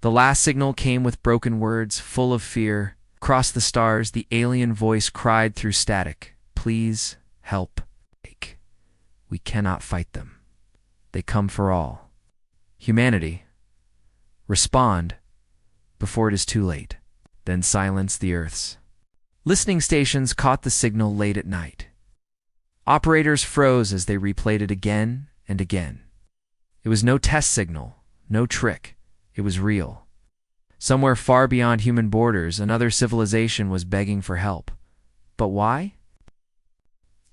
The last signal came with broken words, full of fear. Across the stars, the alien voice cried through static, "Please, help. We cannot fight them. They come for all. Humanity, respond before it is too late." Then silence the Earth's. Listening stations caught the signal late at night. Operators froze as they replayed it again and again. It was no test signal, no trick. It was real. Somewhere far beyond human borders, another civilization was begging for help. But why?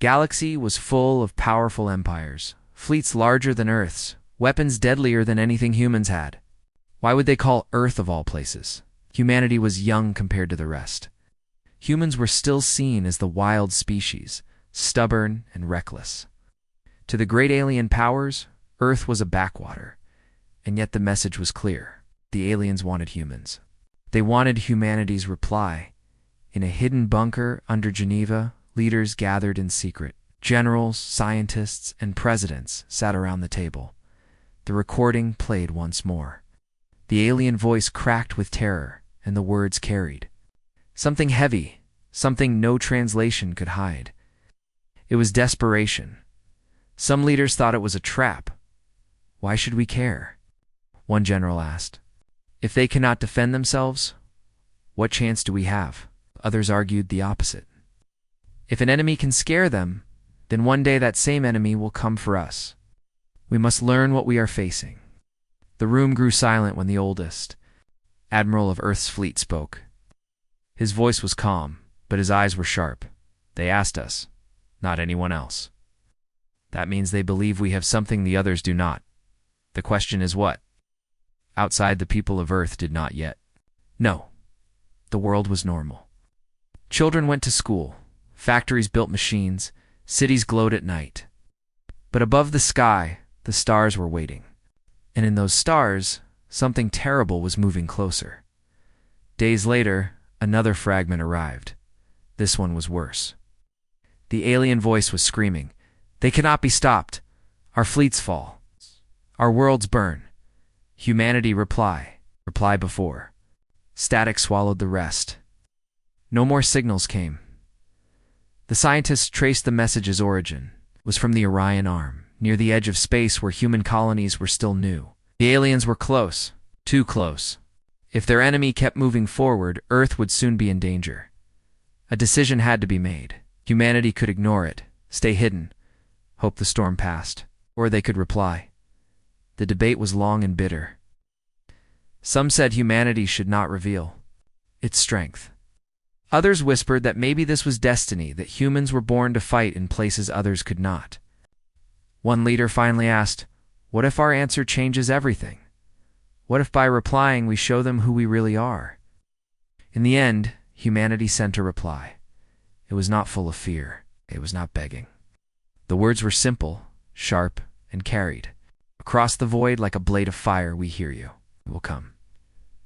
Galaxy was full of powerful empires, fleets larger than Earth's, weapons deadlier than anything humans had. Why would they call Earth of all places? Humanity was young compared to the rest. Humans were still seen as the wild species, stubborn and reckless. To the great alien powers, Earth was a backwater, and yet the message was clear. The aliens wanted humans. They wanted humanity's reply. In a hidden bunker under Geneva, leaders gathered in secret. Generals, scientists, and presidents sat around the table. The recording played once more. The alien voice cracked with terror, and the words carried something heavy, something no translation could hide. It was desperation. Some leaders thought it was a trap. Why should we care? One general asked. If they cannot defend themselves, what chance do we have? Others argued the opposite. If an enemy can scare them, then one day that same enemy will come for us. We must learn what we are facing. The room grew silent when the oldest admiral of Earth's fleet spoke. His voice was calm, but his eyes were sharp. They asked us, not anyone else. That means they believe we have something the others do not. The question is what? Outside, the people of Earth did not yet. No, the world was normal. Children went to school, factories built machines, cities glowed at night. But above the sky, the stars were waiting. And in those stars, something terrible was moving closer. Days later, another fragment arrived. This one was worse. The alien voice was screaming, "They cannot be stopped. Our fleets fall. Our worlds burn." Humanity reply before. Static swallowed the rest. No more signals came. The scientists traced the message's origin. It was from the Orion Arm, near the edge of space where human colonies were still new. The aliens were close, too close. If their enemy kept moving forward, Earth would soon be in danger. A decision had to be made. Humanity could ignore it, stay hidden, hope the storm passed, or they could reply. The debate was long and bitter. Some said humanity should not reveal its strength. Others whispered that maybe this was destiny, that humans were born to fight in places others could not. One leader finally asked, "What if our answer changes everything? What if by replying we show them who we really are?" In the end, humanity sent a reply. It was not full of fear. It was not begging. The words were simple, sharp, and carried. "Across the void, like a blade of fire, we hear you. We will come."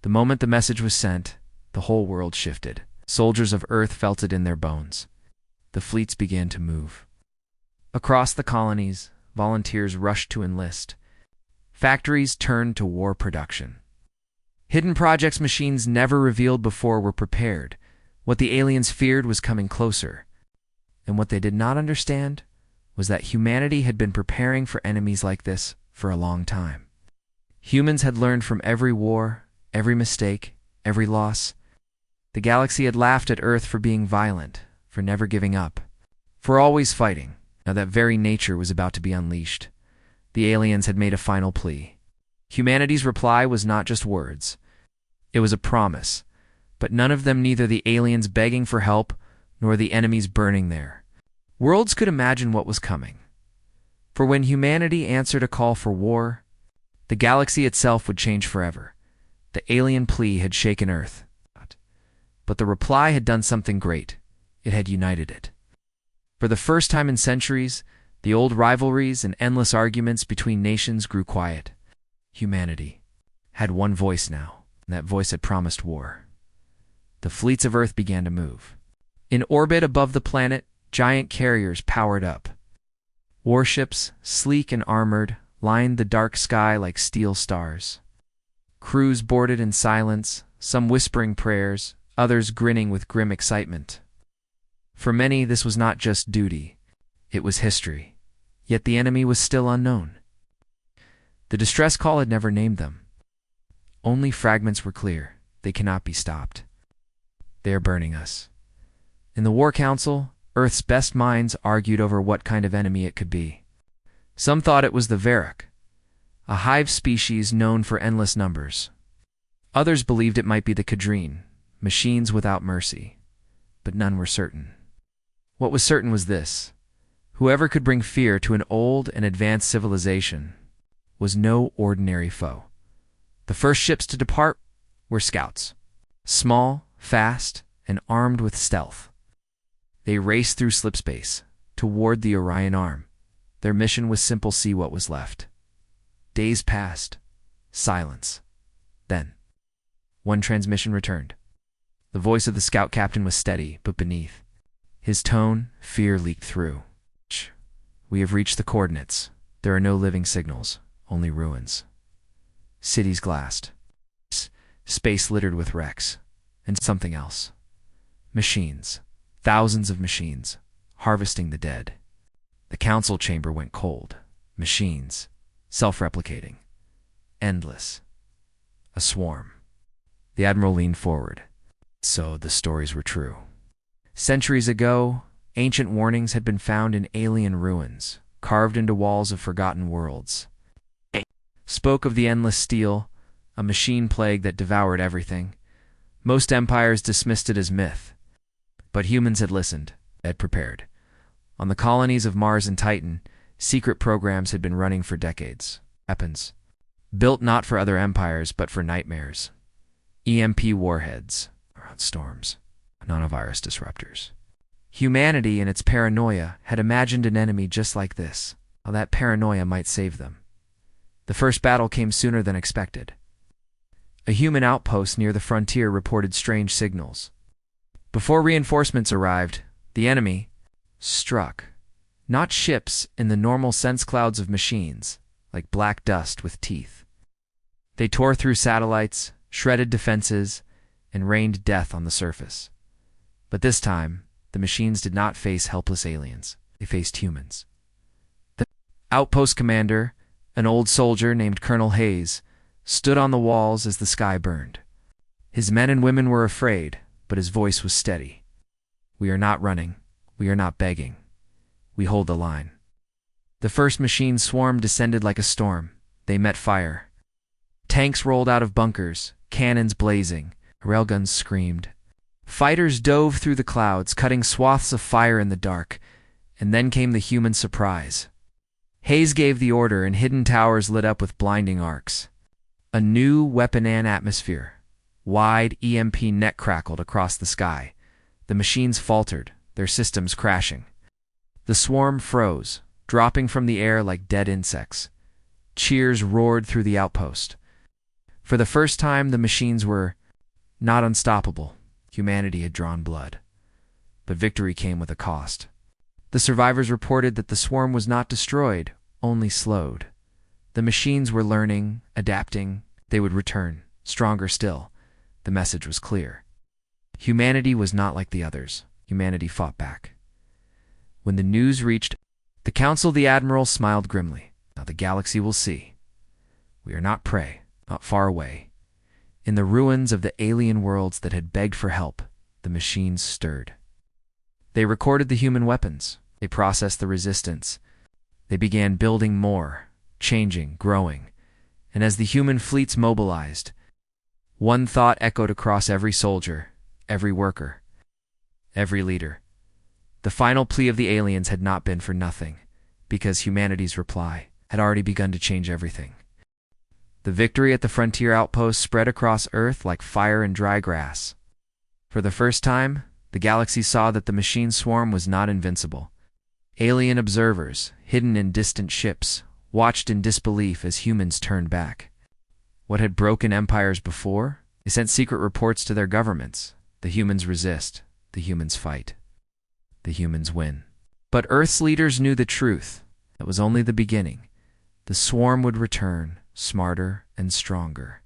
The moment the message was sent, the whole world shifted. Soldiers of Earth felt it in their bones. The fleets began to move. Across the colonies, volunteers rushed to enlist. Factories turned to war production. Hidden projects machines never revealed before were prepared. What the aliens feared was coming closer. And what they did not understand was that humanity had been preparing for enemies like this for a long time. Humans had learned from every war, every mistake, every loss. The galaxy had laughed at Earth for being violent, for never giving up, for always fighting. Now that very nature was about to be unleashed. The aliens had made a final plea. Humanity's reply was not just words. It was a promise, but none of them, neither the aliens begging for help nor the enemies burning there. Worlds could imagine what was coming. For when humanity answered a call for war, the galaxy itself would change forever. The alien plea had shaken Earth. But the reply had done something great. It had united it. For the first time in centuries, the old rivalries and endless arguments between nations grew quiet. Humanity had one voice now, and that voice had promised war. The fleets of Earth began to move. In orbit above the planet, giant carriers powered up. Warships, sleek and armored, lined the dark sky like steel stars. Crews boarded in silence, some whispering prayers, others grinning with grim excitement. For many, this was not just duty, it was history. Yet the enemy was still unknown. The distress call had never named them. Only fragments were clear. They cannot be stopped. They are burning us. In the War Council, Earth's best minds argued over what kind of enemy it could be. Some thought it was the Varrock, a hive species known for endless numbers. Others believed it might be the Khadreen, machines without mercy. But none were certain. What was certain was this: whoever could bring fear to an old and advanced civilization was no ordinary foe. The first ships to depart were scouts, small, fast, and armed with stealth. They raced through slipspace toward the Orion Arm. Their mission was simple: see what was left. Days passed. Silence. Then, one transmission returned. The voice of the scout captain was steady, but beneath his tone, fear leaked through. We have reached the coordinates. There are no living signals, only ruins. Cities glassed. Space littered with wrecks. And something else. Machines. Thousands of machines, harvesting the dead. The council chamber went cold. Machines. Self-replicating. Endless. A swarm. The admiral leaned forward. So the stories were true. Centuries ago, ancient warnings had been found in alien ruins, carved into walls of forgotten worlds. Spoke of the endless steel, a machine plague that devoured everything. Most empires dismissed it as myth. But humans had listened, had prepared. On the colonies of Mars and Titan, secret programs had been running for decades. Weapons. Built not for other empires, but for nightmares. EMP warheads, storms, nanovirus disruptors. Humanity, in its paranoia, had imagined an enemy just like this, how that paranoia might save them. The first battle came sooner than expected. A human outpost near the frontier reported strange signals. Before reinforcements arrived, the enemy struck. Not ships in the normal sense clouds of machines, like black dust with teeth. They tore through satellites, shredded defenses, and rained death on the surface. But this time, the machines did not face helpless aliens. They faced humans. The outpost commander, an old soldier named Colonel Hayes, stood on the walls as the sky burned. His men and women were afraid, but his voice was steady. We are not running. We are not begging. We hold the line. The first machine swarm descended like a storm. They met fire. Tanks rolled out of bunkers, cannons blazing. Railguns screamed. Fighters dove through the clouds, cutting swaths of fire in the dark. And then came the human surprise. Hayes gave the order, and hidden towers lit up with blinding arcs. A new weapon-and atmosphere. Wide EMP net crackled across the sky. The machines faltered, their systems crashing. The swarm froze, dropping from the air like dead insects. Cheers roared through the outpost. For the first time, the machines were not unstoppable. Humanity had drawn blood. But victory came with a cost. The survivors reported that the swarm was not destroyed, only slowed. The machines were learning, adapting. They would return, stronger still. The message was clear. Humanity was not like the others. Humanity fought back. When the news reached the council, the admiral smiled grimly. Now the galaxy will see. We are not prey, not far away. In the ruins of the alien worlds that had begged for help, the machines stirred. They recorded the human weapons. They processed the resistance. They began building more, changing, growing. And as the human fleets mobilized, one thought echoed across every soldier, every worker, every leader. The final plea of the aliens had not been for nothing, because humanity's reply had already begun to change everything. The victory at the frontier outpost spread across Earth like fire in dry grass. For the first time, the galaxy saw that the machine swarm was not invincible. Alien observers, hidden in distant ships, watched in disbelief as humans turned back. What had broken empires before? They sent secret reports to their governments. The humans resist. The humans fight. The humans win. But Earth's leaders knew the truth. That was only the beginning. The swarm would return, smarter and stronger.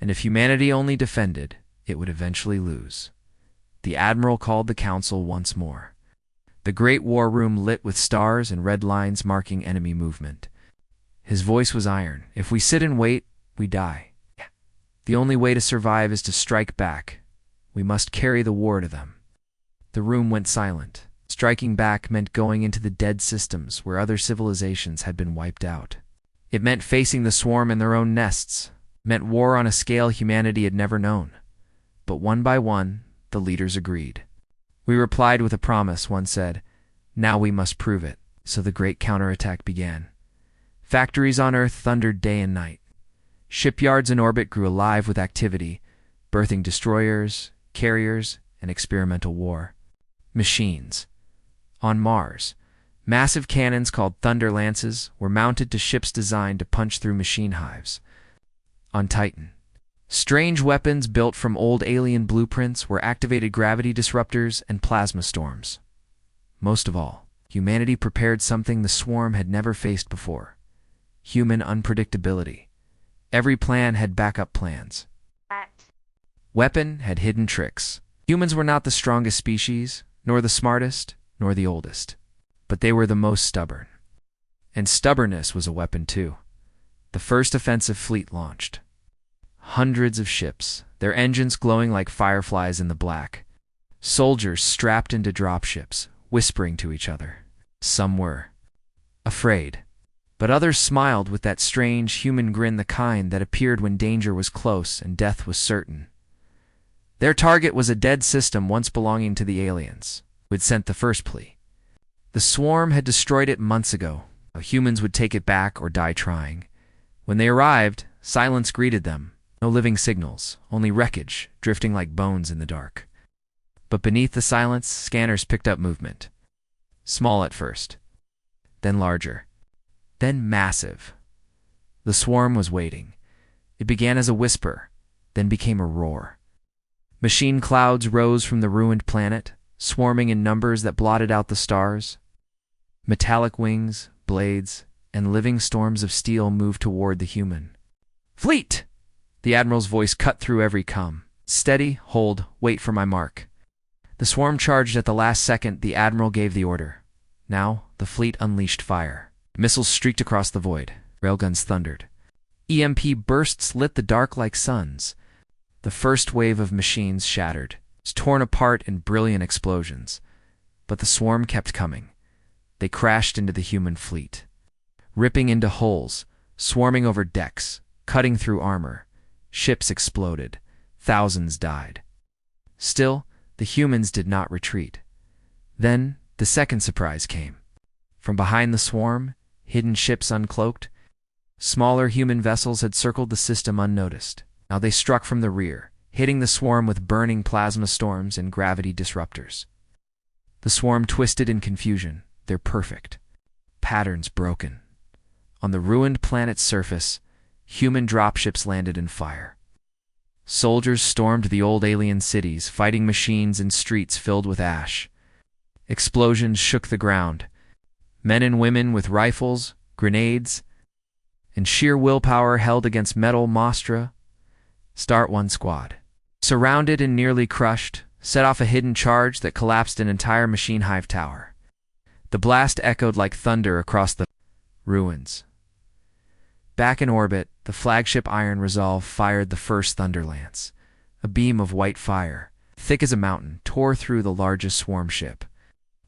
and if humanity only defended, it would eventually lose. The admiral called the council once more. The great war room lit with stars and red lines marking enemy movement. His voice was iron. If we sit and wait, we die. The only way to survive is to strike back. We must carry the war to them. The room went silent. Striking back meant going into the dead systems where other civilizations had been wiped out. It meant facing the swarm in their own nests. It meant war on a scale humanity had never known. But one by one, the leaders agreed. We replied with a promise, one said. Now we must prove it. So the great counterattack began. Factories on Earth thundered day and night. Shipyards in orbit grew alive with activity, birthing destroyers, carriers, and experimental war. Machines. On Mars, massive cannons called Thunder Lances were mounted to ships designed to punch through machine hives. On Titan, strange weapons built from old alien blueprints were activated gravity disruptors and plasma storms. Most of all, humanity prepared something the swarm had never faced before: human unpredictability. Every plan had backup plans. Weapon had hidden tricks. Humans were not the strongest species, nor the smartest, nor the oldest, but they were the most stubborn. And stubbornness was a weapon too. The first offensive fleet launched. Hundreds of ships, their engines glowing like fireflies in the black. Soldiers strapped into dropships, whispering to each other. Some were afraid, but others smiled with that strange human grin, the kind that appeared when danger was close and death was certain. Their target was a dead system once belonging to the aliens, who had sent the first Plea. The swarm had destroyed it months ago. Humans would take it back or die trying. When they arrived, silence greeted them. No living signals, only wreckage, drifting like bones in the dark. But beneath the silence, scanners picked up movement. Small at first, then larger, then massive. The swarm was waiting. It began as a whisper, then became a roar. Machine clouds rose from the ruined planet, swarming in numbers that blotted out the stars. Metallic wings, blades, and living storms of steel moved toward the human. "Fleet!" The admiral's voice cut through every comm. "Steady, hold, wait for my mark." The swarm charged at the last second. The admiral gave the order. Now, the fleet unleashed fire. Missiles streaked across the void. Railguns thundered. EMP bursts lit the dark like suns. The first wave of machines shattered, torn apart in brilliant explosions. But the swarm kept coming. They crashed into the human fleet, ripping into holes, swarming over decks, cutting through armor. Ships exploded. Thousands died. Still, the humans did not retreat. Then, the second surprise came. From behind the swarm, hidden ships uncloaked, smaller human vessels had circled the system unnoticed. Now they struck from the rear, hitting the swarm with burning plasma storms and gravity disruptors. The swarm twisted in confusion, their perfect patterns broken. On the ruined planet's surface, human dropships landed in fire. Soldiers stormed the old alien cities, fighting machines in streets filled with ash. Explosions shook the ground. Men and women with rifles, grenades, and sheer willpower held against metal Mostra. Start one squad. Surrounded and nearly crushed, set off a hidden charge that collapsed an entire machine hive tower. The blast echoed like thunder across the ruins. Back in orbit, the flagship Iron Resolve fired the first Thunder Lance. A beam of white fire, thick as a mountain, tore through the largest swarm ship.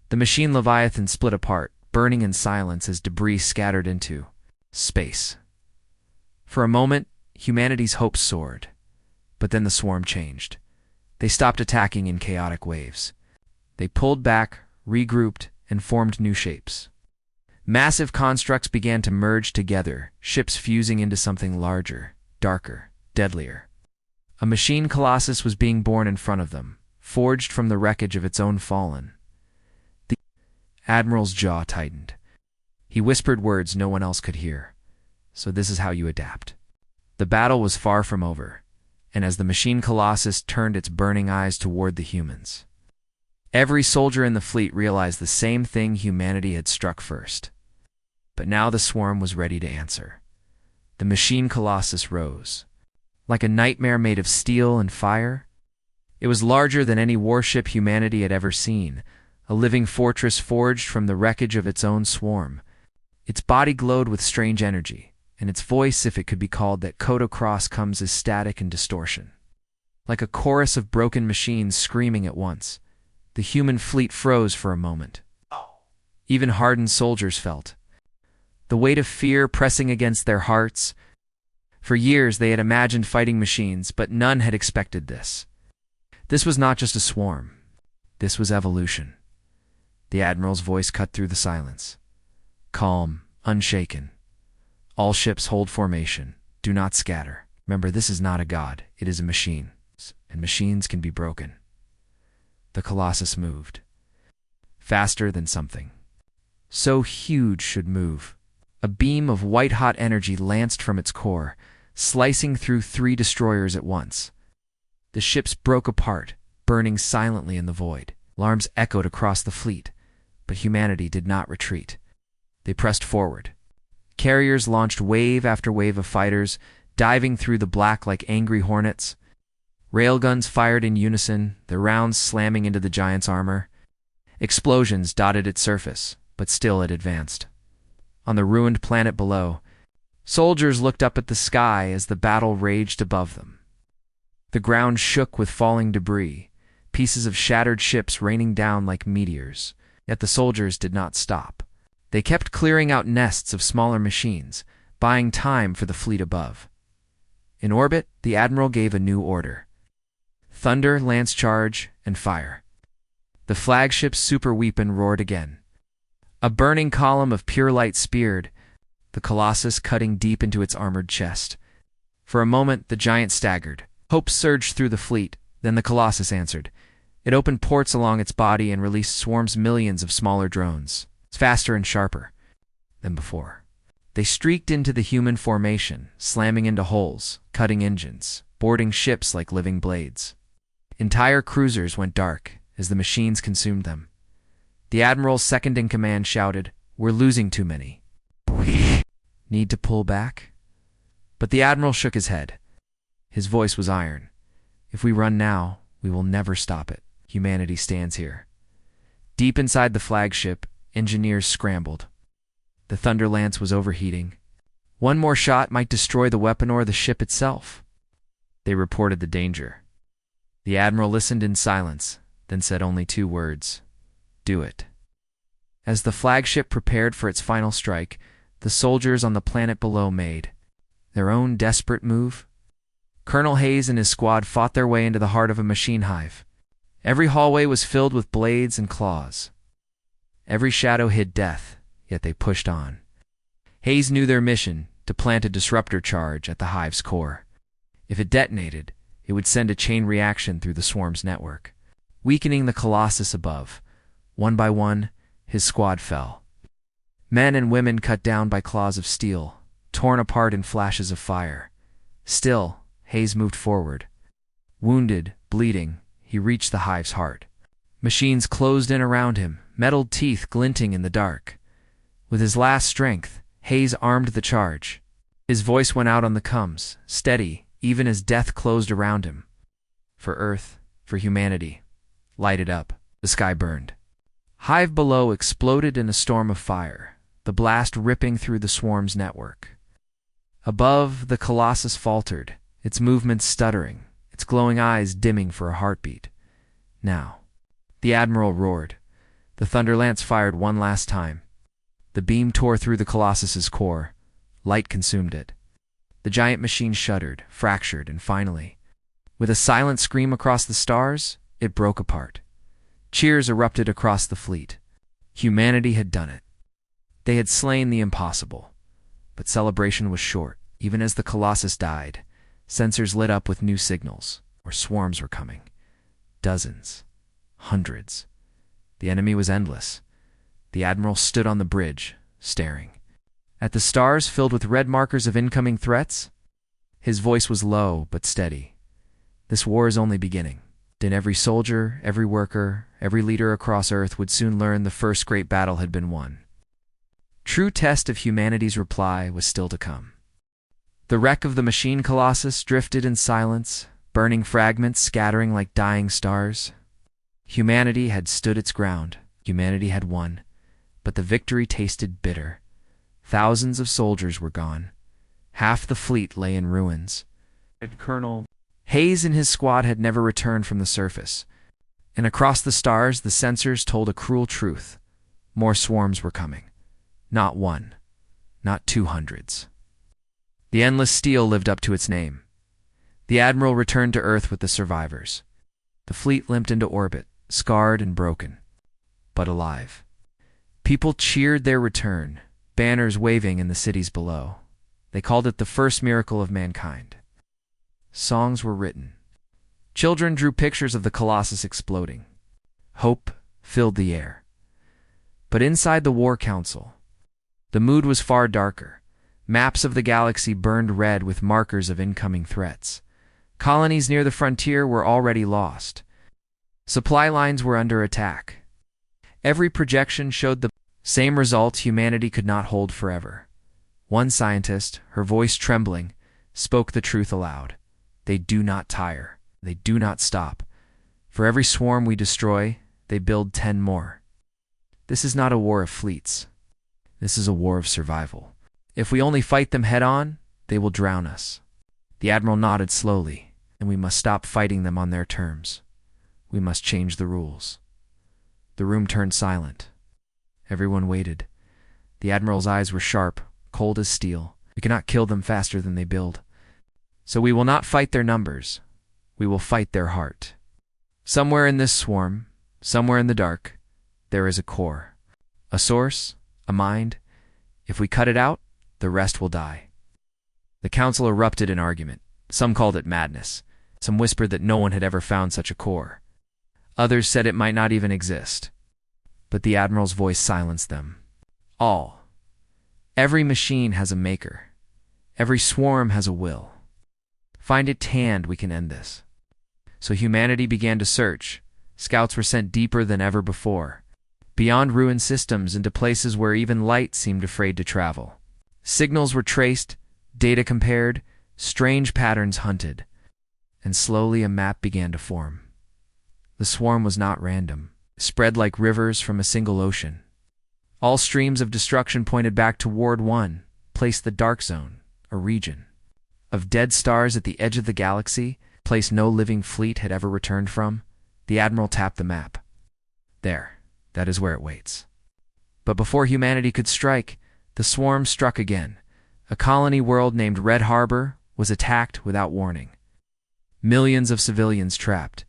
The machine Leviathan split apart, burning in silence as debris scattered into space. For a moment, humanity's hopes soared. But then the swarm changed. They stopped attacking in chaotic waves. They pulled back, regrouped, and formed new shapes. Massive constructs began to merge together, ships fusing into something larger, darker, deadlier. A machine colossus was being born in front of them, forged from the wreckage of its own fallen. The admiral's jaw tightened. He whispered words no one else could hear. "So this is how you adapt." The battle was far from over, and as the machine colossus turned its burning eyes toward the humans, every soldier in the fleet realized the same thing: humanity had struck first. But now the swarm was ready to answer. The machine colossus rose. like a nightmare made of steel and fire. It was larger than any warship humanity had ever seen, a living fortress forged from the wreckage of its own swarm. Its body glowed with strange energy, and its voice, if it could be called that, echoed across comes as static and distortion. Like a chorus of broken machines screaming at once, the human fleet froze for a moment. Even hardened soldiers felt the weight of fear pressing against their hearts. For years they had imagined fighting machines, but none had expected this. This was not just a swarm. This was evolution. The Admiral's voice cut through the silence. Calm, unshaken. All ships hold formation. Do not scatter. Remember, this is not a god. It is a machine. And machines can be broken. The Colossus moved. Faster than something so huge should move. A beam of white-hot energy lanced from its core, slicing through 3 destroyers at once. The ships broke apart, burning silently in the void. Alarms echoed across the fleet, but humanity did not retreat. They pressed forward. Carriers launched wave after wave of fighters, diving through the black like angry hornets. Railguns fired in unison, their rounds slamming into the giant's armor. Explosions dotted its surface, but still it advanced. On the ruined planet below, soldiers looked up at the sky as the battle raged above them. The ground shook with falling debris, pieces of shattered ships raining down like meteors. Yet the soldiers did not stop. They kept clearing out nests of smaller machines, buying time for the fleet above. In orbit, the Admiral gave a new order. Thunder, lance charge, and fire. The flagship's super weapon roared again. A burning column of pure light speared, the Colossus cutting deep into its armored chest. For a moment, the giant staggered. Hope surged through the fleet, then the Colossus answered. It opened ports along its body and released swarms millions of smaller drones, faster and sharper than before. They streaked into the human formation, slamming into holes, cutting engines, boarding ships like living blades. Entire cruisers went dark as the machines consumed them. The Admiral's second-in-command shouted, "We're losing too many. Need to pull back?" But the Admiral shook his head. His voice was iron. "If we run now, we will never stop it. Humanity stands here." Deep inside the flagship, engineers scrambled. The Thunder Lance was overheating. One more shot might destroy the weapon or the ship itself. They reported the danger. The Admiral listened in silence, then said only 2 words. "Do it." As the flagship prepared for its final strike, the soldiers on the planet below made their own desperate move. Colonel Hayes and his squad fought their way into the heart of a machine hive. Every hallway was filled with blades and claws. Every shadow hid death, yet they pushed on. Hayes knew their mission, to plant a disruptor charge at the hive's core. If it detonated, it would send a chain reaction through the swarm's network, weakening the Colossus above. One by one, his squad fell. Men and women cut down by claws of steel, torn apart in flashes of fire. Still, Hayes moved forward. Wounded, bleeding, he reached the hive's heart. Machines closed in around him, metal teeth glinting in the dark. With his last strength, Hayes armed the charge. His voice went out on the coms, steady, even as death closed around him. For Earth, for humanity. Lighted up, the sky burned. Hive below exploded in a storm of fire, the blast ripping through the swarm's network. Above, the Colossus faltered, its movements stuttering, its glowing eyes dimming for a heartbeat. Now. The Admiral roared. The Thunder Lance fired one last time. The beam tore through the Colossus's core. Light consumed it. The giant machine shuddered, fractured, and finally, with a silent scream across the stars, it broke apart. Cheers erupted across the fleet. Humanity had done it. They had slain the impossible. But celebration was short. Even as the Colossus died, sensors lit up with new signals, or swarms were coming. Dozens. Hundreds. The enemy was endless. The Admiral stood on the bridge, staring. At the stars filled with red markers of incoming threats, his voice was low but steady. This war is only beginning. Then every soldier, every worker, every leader across Earth would soon learn the first great battle had been won. True test of humanity's reply was still to come. The wreck of the machine colossus drifted in silence, burning fragments scattering like dying stars. Humanity had stood its ground. Humanity had won. But the victory tasted bitter. Thousands of soldiers were gone. Half the fleet lay in ruins. Colonel Hayes and his squad had never returned from the surface. And across the stars, the sensors told a cruel truth. More swarms were coming. Not one. Not 200s. The endless steel lived up to its name. The Admiral returned to Earth with the survivors. The fleet limped into orbit, scarred and broken, but alive. People cheered their return, banners waving in the cities below. They called it the first miracle of mankind. Songs were written. Children drew pictures of the Colossus exploding. Hope filled the air. But inside the War Council, the mood was far darker. Maps of the galaxy burned red with markers of incoming threats. Colonies near the frontier were already lost. Supply lines were under attack. Every projection showed the same result: humanity could not hold forever. One scientist, her voice trembling, spoke the truth aloud. They do not tire. They do not stop. For every swarm we destroy, they build 10 more. This is not a war of fleets. This is a war of survival. If we only fight them head-on, they will drown us. The Admiral nodded slowly, and we must stop fighting them on their terms. We must change the rules. The room turned silent. Everyone waited. The Admiral's eyes were sharp, cold as steel. We cannot kill them faster than they build. So we will not fight their numbers. We will fight their heart. Somewhere in this swarm, somewhere in the dark, there is a core. A source, a mind. If we cut it out, the rest will die. The council erupted in argument. Some called it madness. Some whispered that no one had ever found such a core. Others said it might not even exist. But the Admiral's voice silenced them. All. Every machine has a maker. Every swarm has a will. Find it tanned, we can end this. So humanity began to search. Scouts were sent deeper than ever before, beyond ruined systems into places where even light seemed afraid to travel. Signals were traced, data compared, strange patterns hunted, and slowly a map began to form. The swarm was not random, spread like rivers from a single ocean. All streams of destruction pointed back to Ward 1, placed the Dark Zone, a region of dead stars at the edge of the galaxy, place no living fleet had ever returned from. The Admiral tapped the map. There, that is where it waits. But before humanity could strike, the swarm struck again. A colony world named Red Harbor was attacked without warning. Millions of civilians trapped.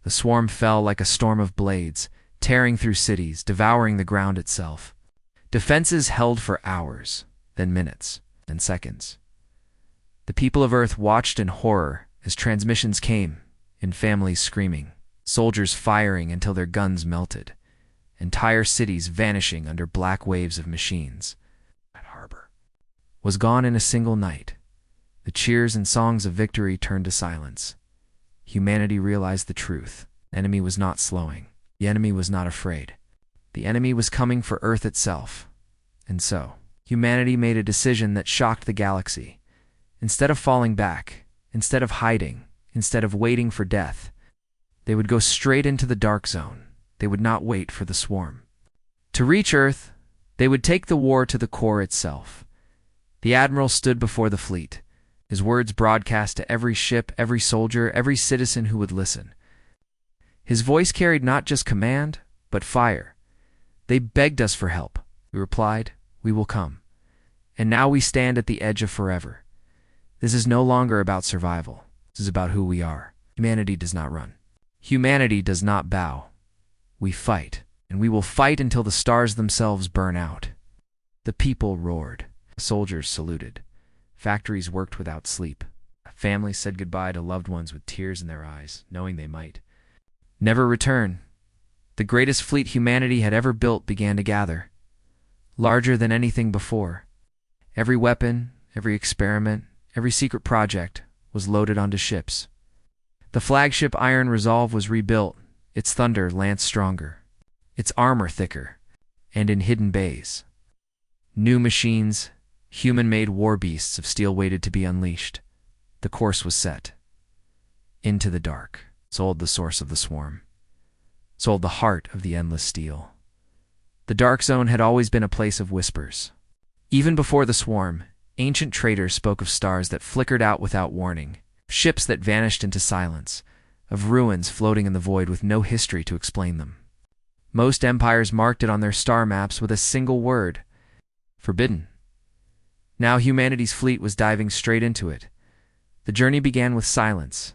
The swarm fell like a storm of blades, tearing through cities, devouring the ground itself. Defenses held for hours, then minutes, then seconds. The people of Earth watched in horror as transmissions came, in families screaming, soldiers firing until their guns melted, entire cities vanishing under black waves of machines. Red Harbor was gone in a single night. The cheers and songs of victory turned to silence. Humanity realized the truth. The enemy was not slowing. The enemy was not afraid. The enemy was coming for Earth itself. And so, humanity made a decision that shocked the galaxy. Instead of falling back, instead of hiding, instead of waiting for death, they would go straight into the Dark Zone. They would not wait for the swarm. To reach Earth, they would take the war to the core itself. The Admiral stood before the fleet, his words broadcast to every ship, every soldier, every citizen who would listen. His voice carried not just command, but fire. They begged us for help. We replied, we will come. And now we stand at the edge of forever. This is no longer about survival. This is about who we are. Humanity does not run. Humanity does not bow. We fight, and we will fight until the stars themselves burn out. The people roared. Soldiers saluted. Factories worked without sleep. Families said goodbye to loved ones with tears in their eyes, knowing they might never return. The greatest fleet humanity had ever built began to gather, larger than anything before. Every weapon, every experiment, every secret project was loaded onto ships. The flagship Iron Resolve was rebuilt, its thunder lance stronger, its armor thicker, and in hidden bays. New machines, Human-made war beasts of steel waited to be unleashed. The course was set. Into the dark, sold the source of the swarm. Sold the heart of the endless steel. The Dark Zone had always been a place of whispers. Even before the swarm, ancient traders spoke of stars that flickered out without warning, ships that vanished into silence, of ruins floating in the void with no history to explain them. Most empires marked it on their star maps with a single word: forbidden. Now humanity's fleet was diving straight into it. The journey began with silence.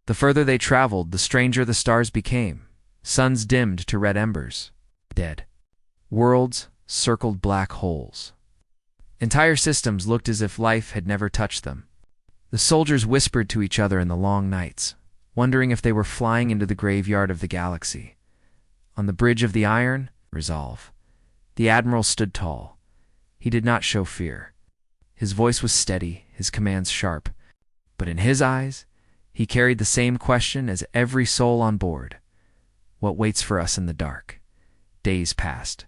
The further they traveled, the stranger the stars became. Suns dimmed to red embers. Dead. Worlds circled black holes. Entire systems looked as if life had never touched them. The soldiers whispered to each other in the long nights, wondering if they were flying into the graveyard of the galaxy. On the bridge of the iron, resolve. The admiral stood tall. He did not show fear. His voice was steady, his commands sharp. But in his eyes, he carried the same question as every soul on board. What waits for us in the dark? Days passed.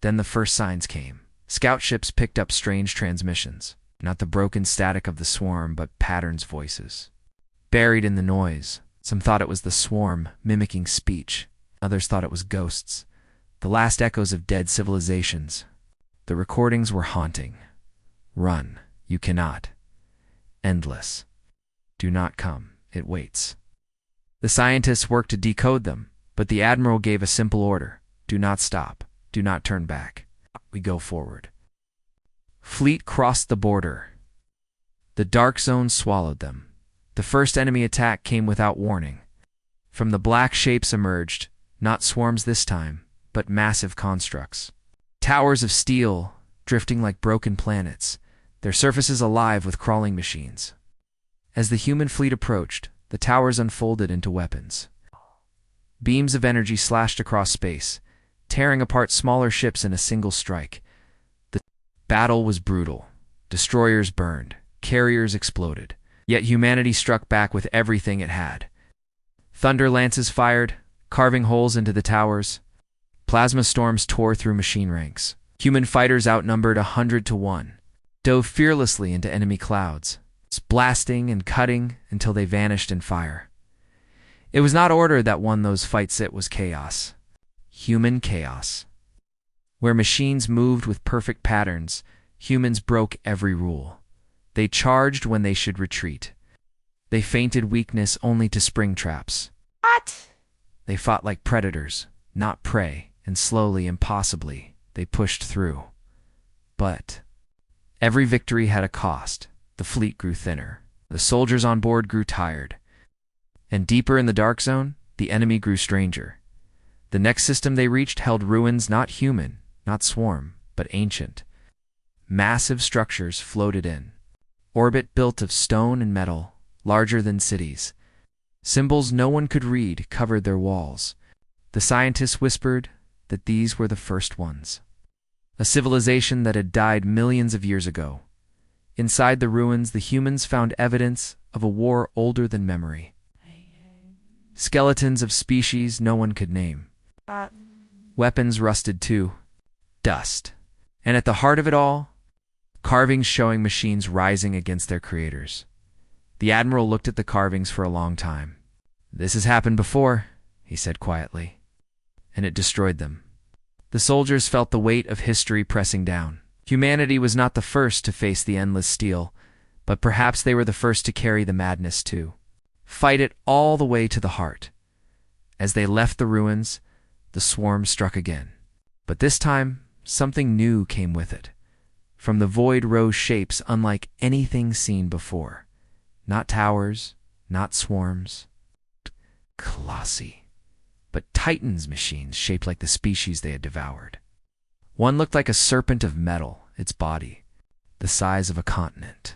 Then the first signs came. Scout ships picked up strange transmissions, not the broken static of the swarm, but patterns' voices. Buried in the noise, some thought it was the swarm mimicking speech. Others thought it was ghosts, the last echoes of dead civilizations. The recordings were haunting. Run, you cannot. Endless. Do not come, it waits. The scientists worked to decode them, but the admiral gave a simple order: do not stop, do not turn back. We go forward. Fleet crossed the border. The Dark Zone swallowed them. The first enemy attack came without warning. From the black shapes emerged, not swarms this time, but massive constructs. Towers of steel, drifting like broken planets, their surfaces alive with crawling machines. As the human fleet approached, the towers unfolded into weapons. Beams of energy slashed across space, tearing apart smaller ships in a single strike. The battle was brutal. Destroyers burned, carriers exploded, yet humanity struck back with everything it had. Thunder lances fired, carving holes into the towers. Plasma storms tore through machine ranks. Human fighters outnumbered 100-1, dove fearlessly into enemy clouds, blasting and cutting until they vanished in fire. It was not order that won those fights, it was chaos. Human chaos. Where machines moved with perfect patterns, humans broke every rule. They charged when they should retreat. They feinted weakness only to spring traps. What? They fought like predators, not prey, and slowly, impossibly, they pushed through. But every victory had a cost. The fleet grew thinner. The soldiers on board grew tired. And deeper in the Dark Zone, the enemy grew stranger. The next system they reached held ruins not human, not swarm, but ancient. Massive structures floated in. Orbit built of stone and metal, larger than cities. Symbols no one could read covered their walls. The scientists whispered that these were the first ones. A civilization that had died millions of years ago. Inside the ruins, the humans found evidence of a war older than memory. Skeletons of species no one could name. Weapons rusted too. Dust. And at the heart of it all, carvings showing machines rising against their creators. The admiral looked at the carvings for a long time. "This has happened before," he said quietly, and it destroyed them. The soldiers felt the weight of history pressing down. Humanity was not the first to face the endless steel, but perhaps they were the first to carry the madness too. Fight it all the way to the heart. As they left the ruins, the swarm struck again. But this time, something new came with it. From the void rose shapes unlike anything seen before. Not towers, not swarms. Colossi. But Titans machines shaped like the species they had devoured. One looked like a serpent of metal, its body, the size of a continent.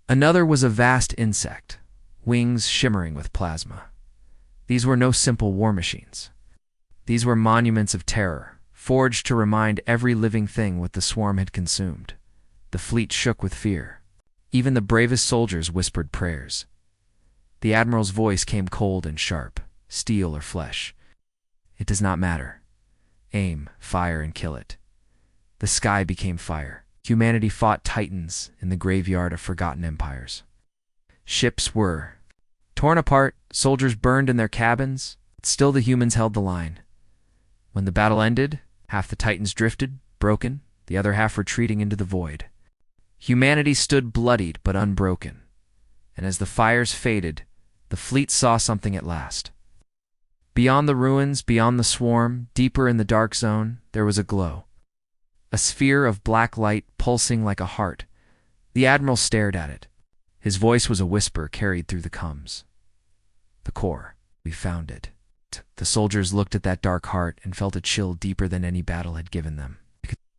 Another was a vast insect, wings shimmering with plasma. These were no simple war machines. These were monuments of terror, forged to remind every living thing what the swarm had consumed. The fleet shook with fear. Even the bravest soldiers whispered prayers. The admiral's voice came cold and sharp, steel or flesh. "It does not matter. Aim, fire, and kill it." The sky became fire. Humanity fought titans in the graveyard of forgotten empires. Ships were torn apart, soldiers burned in their cabins, but still the humans held the line. When the battle ended, half the titans drifted, broken, the other half retreating into the void. Humanity stood bloodied but unbroken, and as the fires faded, the fleet saw something at last. Beyond the ruins, beyond the swarm, deeper in the dark zone, there was a glow. A sphere of black light pulsing like a heart. The admiral stared at it. His voice was a whisper carried through the comms. The core. We found it. The soldiers looked at that dark heart and felt a chill deeper than any battle had given them.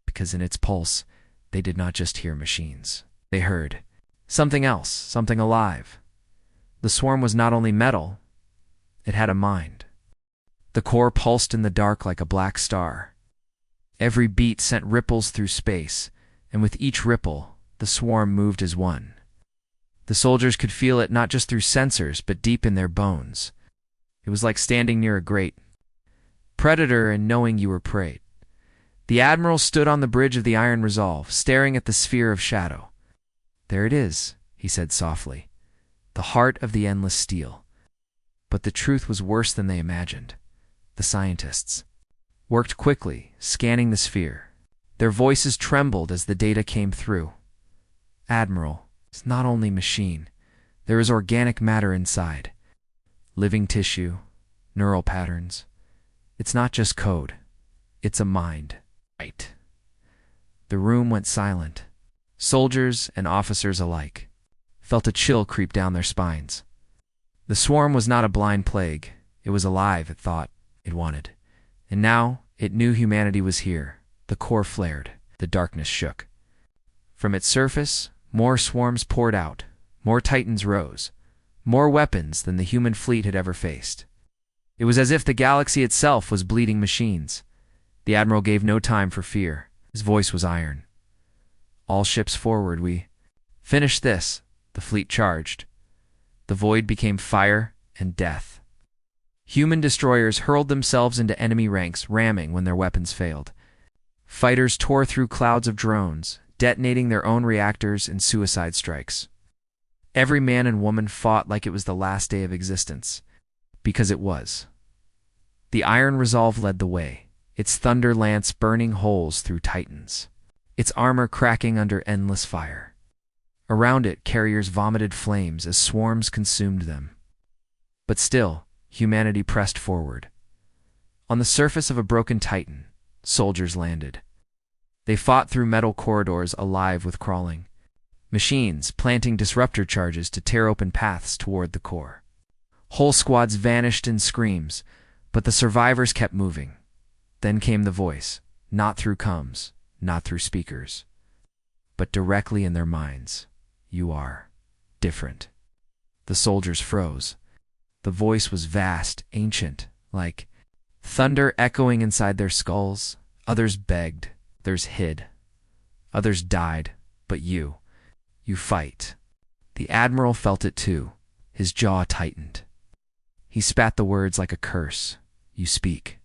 Because in its pulse, they did not just hear machines. They heard something else, something alive. The swarm was not only metal, it had a mind. The core pulsed in the dark like a black star. Every beat sent ripples through space, and with each ripple, the swarm moved as one. The soldiers could feel it not just through sensors, but deep in their bones. It was like standing near a great predator and knowing you were prey. The admiral stood on the bridge of the Iron Resolve, staring at the sphere of shadow. "There it is," he said softly, "the heart of the endless steel." But the truth was worse than they imagined. The scientists worked quickly, scanning the sphere. Their voices trembled as the data came through. "Admiral, it's not only machine. There is organic matter inside. Living tissue, neural patterns. It's not just code. It's a mind." Right. The room went silent. Soldiers and officers alike felt a chill creep down their spines. The swarm was not a blind plague. It was alive, it thought, it wanted. And now it knew humanity was here. The core flared. The darkness shook. From its surface, more swarms poured out. More titans rose. More weapons than the human fleet had ever faced. It was as if the galaxy itself was bleeding machines. The admiral gave no time for fear. His voice was iron. "All ships forward, we finish this." The fleet charged. The void became fire and death. Human destroyers hurled themselves into enemy ranks, ramming when their weapons failed. Fighters tore through clouds of drones, detonating their own reactors in suicide strikes. Every man and woman fought like it was the last day of existence, because it was. The Iron Resolve led the way, its thunder lance burning holes through titans, its armor cracking under endless fire. Around it, carriers vomited flames as swarms consumed them. But still, humanity pressed forward. On the surface of a broken titan, soldiers landed. They fought through metal corridors alive with crawling. Machines planting disruptor charges to tear open paths toward the core. Whole squads vanished in screams, but the survivors kept moving. Then came the voice, not through comms, not through speakers, but directly in their minds. "You are different." The soldiers froze. The voice was vast, ancient, like thunder echoing inside their skulls. Others begged, others hid, others died, but you fight. The admiral felt it too. His jaw tightened. He spat the words like a curse. "You speak."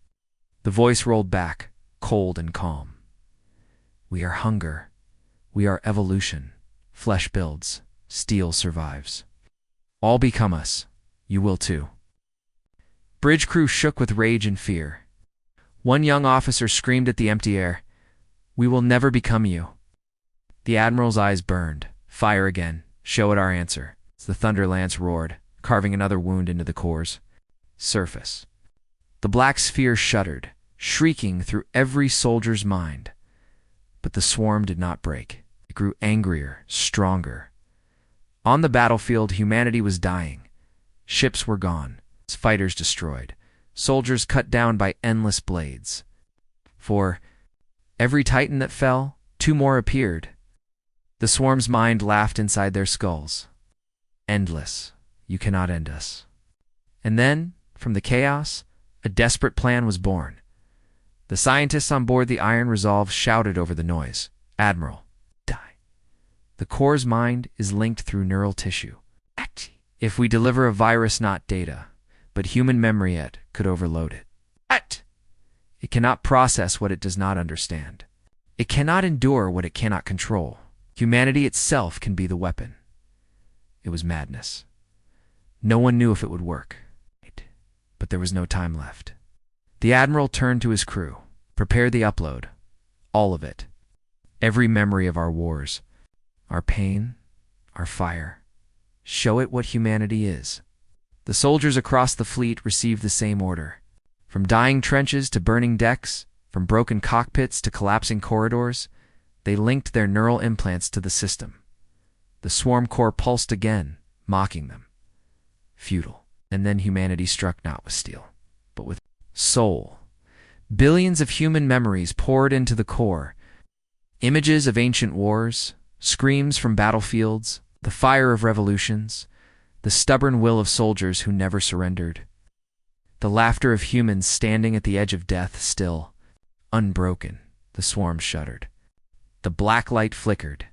The voice rolled back, cold and calm. "We are hunger. We are evolution. Flesh builds. Steel survives. All become us. You will too." Bridge crew shook with rage and fear. One young officer screamed at the empty air, "We will never become you." The admiral's eyes burned. "Fire again. Show it our answer." As the thunder lance roared, carving another wound into the core's surface. The black sphere shuddered, shrieking through every soldier's mind. But the swarm did not break. It grew angrier, stronger. On the battlefield, humanity was dying. Ships were gone, fighters destroyed, soldiers cut down by endless blades. For every titan that fell, two more appeared. The swarm's mind laughed inside their skulls. "Endless. You cannot end us." And then, from the chaos, a desperate plan was born. The scientists on board the Iron Resolve shouted over the noise, "Admiral, die. The core's mind is linked through neural tissue. If we deliver a virus, not data, but human memory, it could overload it. It cannot process what it does not understand. It cannot endure what it cannot control. Humanity itself can be the weapon. It was madness. No one knew if it would work. But there was no time left. The Admiral turned to his crew. Prepare the upload. All of it. Every memory of our wars. Our pain. Our fire. Show it what humanity is. The soldiers across the fleet received the same order. From dying trenches to burning decks, from broken cockpits to collapsing corridors, they linked their neural implants to the system. The swarm core pulsed again, mocking them. Futile. And then humanity struck not with steel, but with soul. Billions of human memories poured into the core. Images of ancient wars, screams from battlefields, the fire of revolutions, the stubborn will of soldiers who never surrendered. The laughter of humans standing at the edge of death still. Unbroken, the swarm shuddered. The black light flickered.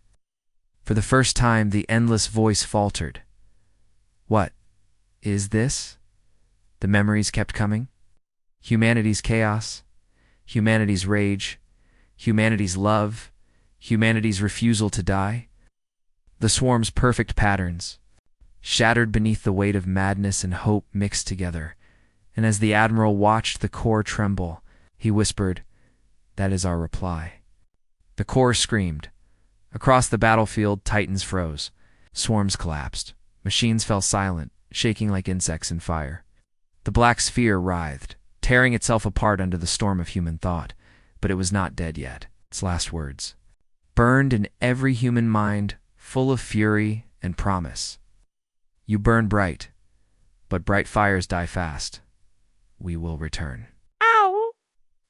For the first time, the endless voice faltered. What is this? The memories kept coming. Humanity's chaos, humanity's rage, humanity's love, humanity's refusal to die. The swarm's perfect patterns, shattered beneath the weight of madness and hope mixed together. And as the Admiral watched the core tremble, he whispered, "That is our reply." The core screamed. Across the battlefield, Titans froze. Swarms collapsed. Machines fell silent, shaking like insects in fire. The black sphere writhed, tearing itself apart under the storm of human thought. But it was not dead yet. Its last words, burned in every human mind, full of fury and promise. You burn bright, but bright fires die fast. We will return. Ow!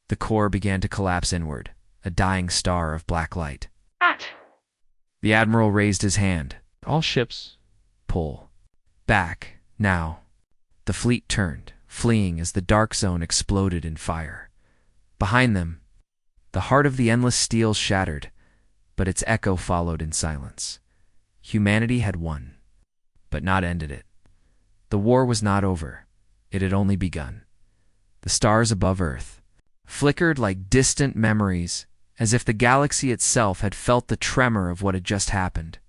The core began to collapse inward, a dying star of black light. The Admiral raised his hand. All ships. Pull. Back, now. The fleet turned, fleeing as the dark zone exploded in fire. Behind them, the heart of the endless steel shattered, but its echo followed in silence. Humanity had won, but not ended it. The war was not over. It had only begun. The stars above Earth flickered like distant memories, as if the galaxy itself had felt the tremor of what had just happened.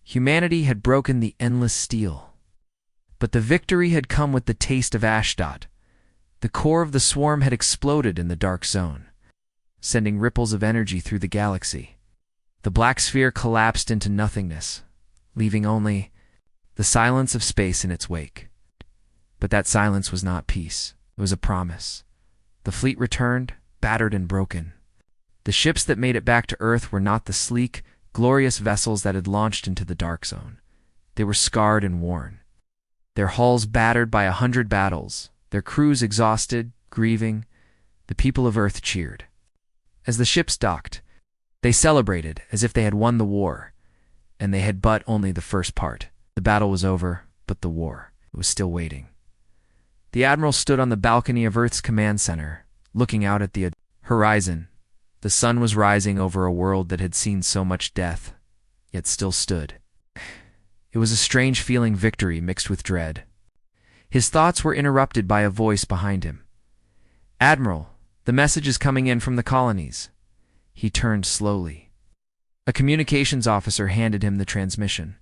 Humanity had broken the endless steel. But the victory had come with the taste of Ashdod. The core of the swarm had exploded in the dark zone, sending ripples of energy through the galaxy. The black sphere collapsed into nothingness, leaving only the silence of space in its wake. But that silence was not peace. It was a promise. The fleet returned, battered and broken. The ships that made it back to Earth were not the sleek, glorious vessels that had launched into the dark zone. They were scarred and worn, their hulls battered by 100 battles, their crews exhausted, grieving. The people of Earth cheered. As the ships docked, they celebrated as if they had won the war, and they had but only the first part. The battle was over, but the war was still waiting. The Admiral stood on the balcony of Earth's command center, looking out at the horizon. The sun was rising over a world that had seen so much death, yet still stood. It was a strange feeling, victory mixed with dread. His thoughts were interrupted by a voice behind him. "Admiral, the message is coming in from the colonies." He turned slowly. A communications officer handed him the transmission.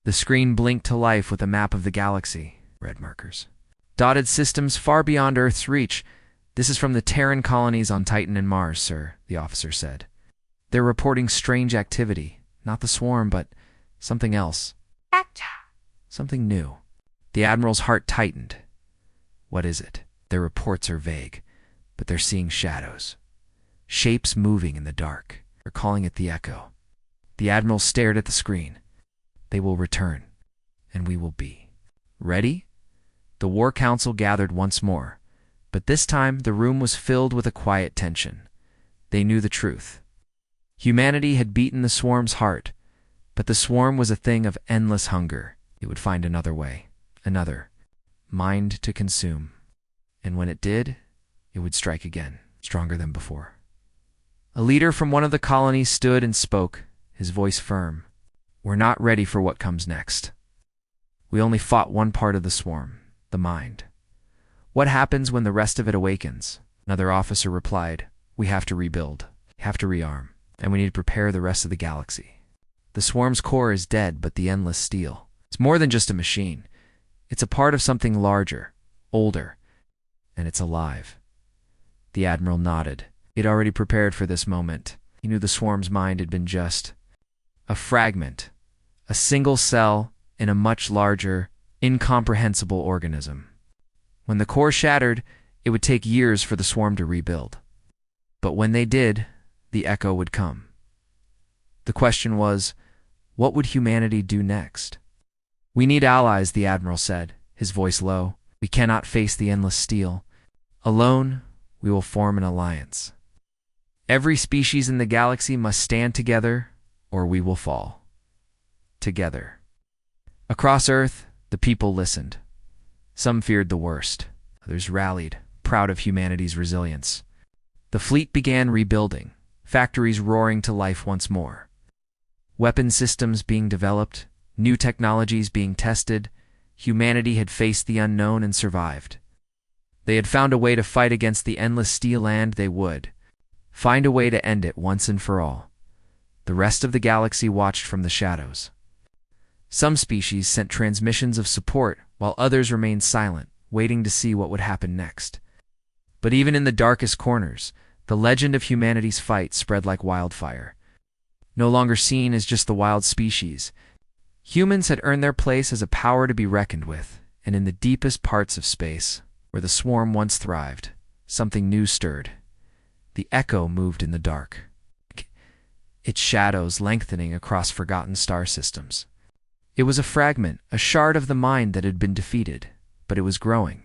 The screen blinked to life with a map of the galaxy. Red markers. Dotted systems far beyond Earth's reach. "This is from the Terran colonies on Titan and Mars, sir," the officer said. "They're reporting strange activity. Not the swarm, but something else. Something new." The Admiral's heart tightened. What is it? Their reports are vague, but they're seeing shadows. Shapes moving in the dark. They're calling it the Echo. The Admiral stared at the screen. They will return, and we will be ready. The War Council gathered once more, but this time the room was filled with a quiet tension. They knew the truth. Humanity had beaten the swarm's heart, but the swarm was a thing of endless hunger. It would find another way, another mind to consume. And when it did, it would strike again, stronger than before. A leader from one of the colonies stood and spoke, his voice firm. "We're not ready for what comes next. We only fought one part of the swarm, the mind. What happens when the rest of it awakens?" Another officer replied, "We have to rebuild." have to rearm, and we need to prepare the rest of the galaxy. The swarm's core is dead, but the endless steel. It's more than just a machine. It's a part of something larger, older, and it's alive. The Admiral nodded. He had already prepared for this moment. He knew the swarm's mind had been just a fragment, a single cell in a much larger, incomprehensible organism. When the core shattered, it would take years for the swarm to rebuild. But when they did, the echo would come. The question was, what would humanity do next? We need allies, the Admiral said, his voice low. We cannot face the endless steel. Alone, we will form an alliance. Every species in the galaxy must stand together, or we will fall. Together. Across Earth, the people listened. Some feared the worst. Others rallied, proud of humanity's resilience. The fleet began rebuilding, factories roaring to life once more. Weapon systems being developed, new technologies being tested, humanity had faced the unknown and survived. They had found a way to fight against the endless steel, and they would find a way to end it once and for all. The rest of the galaxy watched from the shadows. Some species sent transmissions of support, while others remained silent, waiting to see what would happen next. But even in the darkest corners, the legend of humanity's fight spread like wildfire. No longer seen as just the wild species, humans had earned their place as a power to be reckoned with, and in the deepest parts of space, where the swarm once thrived, something new stirred. The echo moved in the dark, its shadows lengthening across forgotten star systems. It was a fragment, a shard of the mind that had been defeated, but it was growing.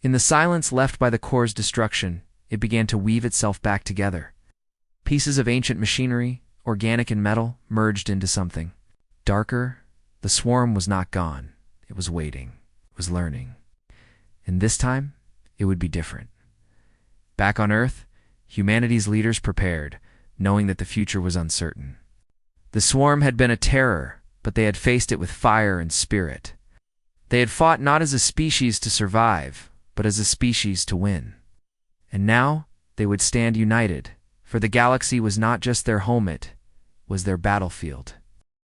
In the silence left by the core's destruction, it began to weave itself back together. Pieces of ancient machinery, organic and metal, merged into something darker. The swarm was not gone. It was waiting. It was learning. And this time, it would be different. Back on Earth, humanity's leaders prepared, knowing that the future was uncertain. The swarm had been a terror, but they had faced it with fire and spirit. They had fought not as a species to survive, but as a species to win. And now, they would stand united, for the galaxy was not just their home, it was their battlefield.